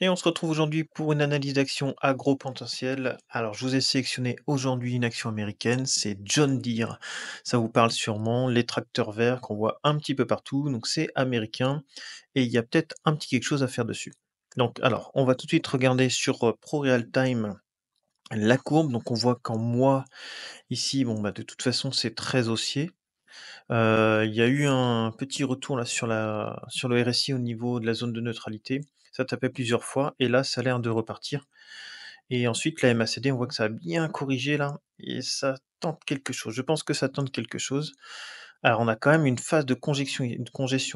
Et on se retrouve aujourd'hui pour une analyse d'action agro-potentielle. Alors, je vous ai sélectionné aujourd'hui une action américaine, c'est John Deere. Ça vous parle sûrement, les tracteurs verts qu'on voit un petit peu partout, donc c'est américain et il y a peut-être un petit quelque chose à faire dessus. Donc, alors, on va tout de suite regarder sur ProRealTime la courbe. Donc, on voit qu'en mois, ici, bon, bah, de toute façon, c'est très haussier. Il y a eu un petit retour là sur le RSI au niveau de la zone de neutralité. Ça tapait plusieurs fois et là, ça a l'air de repartir et ensuite la MACD, on voit que ça a bien corrigé là et ça tente quelque chose. Je pense que ça tente quelque chose. Alors on a quand même une phase de congestion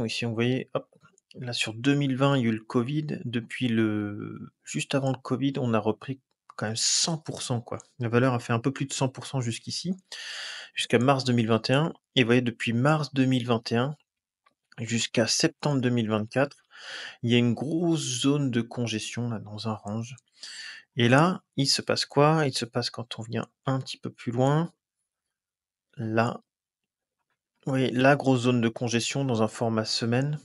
ici. Vous voyez, hop, là sur 2020, il y a eu le Covid. Depuis le juste avant le Covid, on a repris quand même 100 quoi. La valeur a fait un peu plus de 100 jusqu'ici, jusqu'à mars 2021 et vous voyez depuis mars 2021 jusqu'à septembre 2024, il y a une grosse zone de congestion là dans un range et là, il se passe quoi? Il se passe quand on vient un petit peu plus loin, là, oui, la grosse zone de congestion dans un format semaine.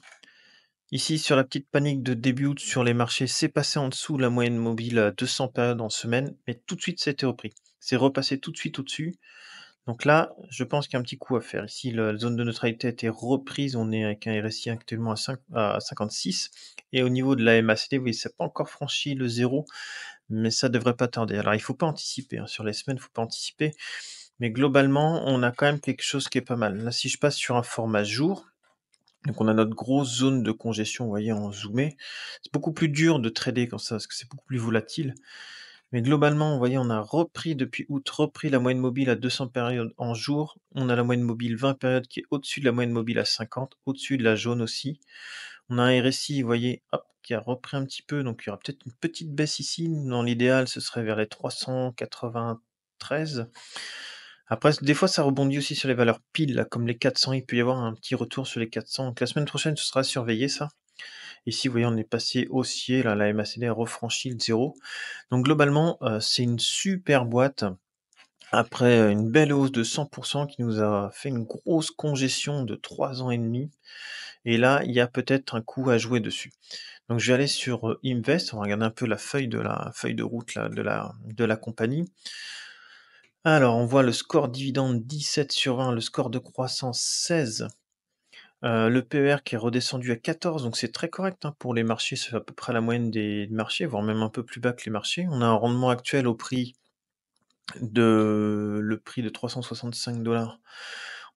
Ici, sur la petite panique de début août sur les marchés, c'est passé en dessous la moyenne mobile à 200 périodes en semaine, mais tout de suite, ça a été repris. C'est repassé tout de suite au-dessus. Donc là, je pense qu'il y a un petit coup à faire. Ici, la zone de neutralité a été reprise. On est avec un RSI actuellement à 56. Et au niveau de la MACD, oui, ça n'a pas encore franchi le zéro, mais ça devrait pas tarder. Alors, il faut pas anticiper, hein. Sur les semaines, il faut pas anticiper. Mais globalement, on a quand même quelque chose qui est pas mal. Là, si je passe sur un format jour, donc on a notre grosse zone de congestion, vous voyez, en zoomé. C'est beaucoup plus dur de trader comme ça, parce que c'est beaucoup plus volatile. Mais globalement, vous voyez, on a repris depuis août, repris la moyenne mobile à 200 périodes en jour. On a la moyenne mobile 20 périodes qui est au-dessus de la moyenne mobile à 50, au-dessus de la jaune aussi. On a un RSI, vous voyez, hop, qui a repris un petit peu, donc il y aura peut-être une petite baisse ici. Dans l'idéal, ce serait vers les 393. Après, des fois, ça rebondit aussi sur les valeurs piles, là, comme les 400. Il peut y avoir un petit retour sur les 400. Donc la semaine prochaine, ce sera à surveiller ça. Ici, vous voyez, on est passé haussier, là, la MACD a refranchi le zéro. Donc globalement, c'est une super boîte. Après, une belle hausse de 100 qui nous a fait une grosse congestion de 3 ans et demi et là, il y a peut-être un coup à jouer dessus. Donc je vais aller sur, Invest, on va regarder un peu la feuille de route là de la compagnie. Alors on voit le score dividende 17/20, le score de croissance 16, le PER qui est redescendu à 14, donc c'est très correct, hein, pour les marchés, c'est à peu près la moyenne des marchés, voire même un peu plus bas que les marchés. On a un rendement actuel au prix le prix de 365 $.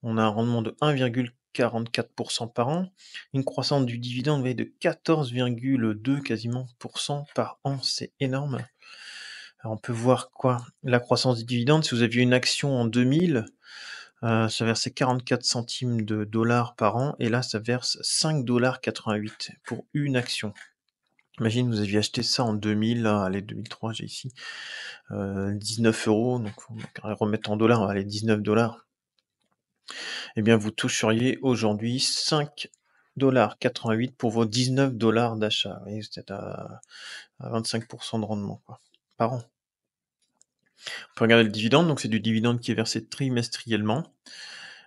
On a un rendement de 1,44 par an, une croissance du dividende, vous voyez, de 14,2 quasiment par an, c'est énorme. Alors on peut voir quoi? La croissance du dividende, si vous aviez une action en 2000, ça versait 44 centimes de dollars par an et là ça verse 5,88 $ pour une action. Imagine, vous aviez acheté ça en 2000, là, allez 2003 j'ai ici, 19 €, donc faut remettre en dollars, allez 19 $. Eh bien, vous toucheriez aujourd'hui 5,88 $ pour vos 19 $ d'achat. Vous voyez, vous êtes à 25 de rendement, quoi, par an. On peut regarder le dividende, donc c'est du dividende qui est versé trimestriellement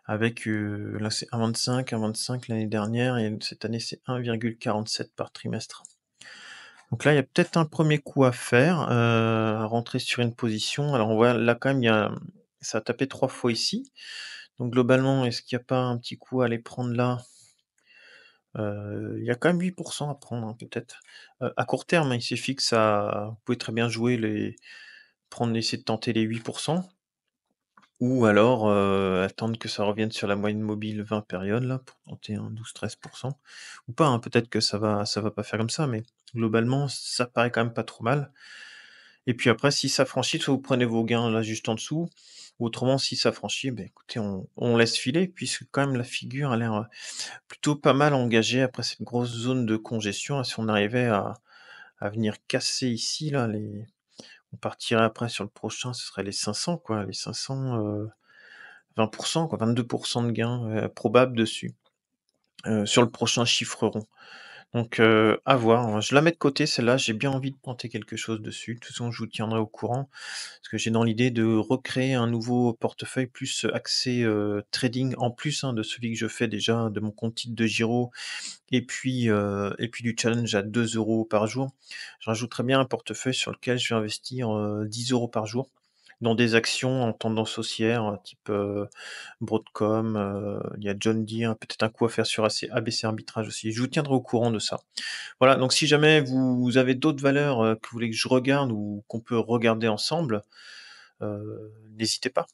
avec, là c'est 1,25, 1,25 l'année dernière et cette année c'est 1,47 par trimestre. Donc là, il y a peut-être un premier coup à faire, à rentrer sur une position. Alors on voit là quand même, ça a tapé 3 fois ici. Donc globalement, est-ce qu'il n'y a pas un petit coup à aller prendre là? Il y a quand même 8 à prendre, hein, peut-être. À court terme, hein, il suffit que ça vous pouvez très bien jouer essayer de tenter les 8 ou alors, attendre que ça revienne sur la moyenne mobile 20 périodes là, pour tenter un 12-13 ou pas, hein, peut-être que ça va pas faire comme ça, mais globalement, ça paraît quand même pas trop mal. Et puis après, si ça franchit, soit vous prenez vos gains là juste en dessous, ou autrement si ça franchit, beh, écoutez, on laisse filer puisque quand même la figure a l'air, plutôt pas mal engagée après cette grosse zone de congestion. Si on arrivait à venir casser ici là, on partirait après sur le prochain, ce serait les 500 quoi, les 500, 20 quoi, 22 de gains, probables dessus, sur le prochain chiffre rond. Donc à voir, hein. Je la mets de côté celle-là, j'ai bien envie de tenter quelque chose dessus. De toute façon, je vous tiendrai au courant, parce que j'ai dans l'idée de recréer un nouveau portefeuille plus, axé, trading en plus, hein, de celui que je fais déjà, de mon compte titre de Giro et puis du challenge à 2 € par jour. Je rajouterais bien un portefeuille sur lequel je vais investir, 10 € par jour dans des actions en tendance haussière, type, Broadcom, il y a John Deere, peut-être un coup à faire sur ABC Arbitrage aussi. Je vous tiendrai au courant de ça. Voilà, donc si jamais vous avez d'autres valeurs, que vous voulez que je regarde ou qu'on peut regarder ensemble, n'hésitez pas.